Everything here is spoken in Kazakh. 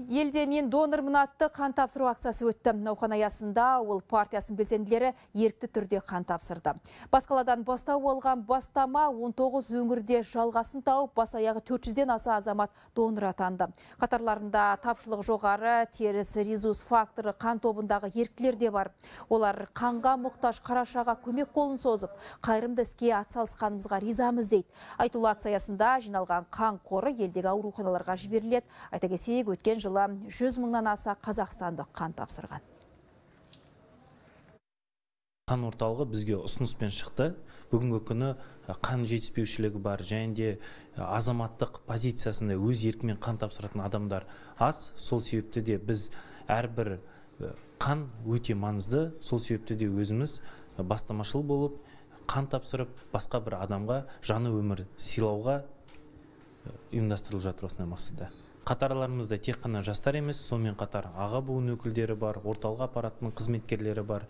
Елде мен донормын атты қан тапсыру акциясы өтті. Науқан аясында ол партиясының белсенділері ерікті түрде қан тапсырды. Басқаладан бастау алған бастама 19 өңірде жалғасын тауып, бас аяғы 400-ден аса азамат донор атанды. Қатарларында тапшылық жоғары, теріс резус факторы қан тобындағы еріктілер де бар. Олар қанға мұқтаж қарашаға көмек қолын созып, қайырымды іске атсалысқанымызға ризамыз дейді. Айтулы акциясында жиналған қан қоры елдегі ауруханаларға жіберіледі. Айта кетейік, өткен жылы 100 мыңнан аса қазақстандық қан тапсырған. Қан орталығы бізге ұсыныспен шықты. Бүгінгі күні қан жетіспеушілігі бар, және де азаматтық позициясында өз еркімен қан тапсыратын адамдар аз. Сол себепті де біз әрбір қан өте маңызды. Сол себепті де өзіміз бастамашыл болып, қан тапсырып, басқа бір адамға жаңа өмір сыйлауға ұйымдастырылып жатыр осындай мақсатта. Қатарларымызда тек қана жастар емес, сонымен қатар аға буын өкілдері бар, орталық аппаратының қызметкерлері бар.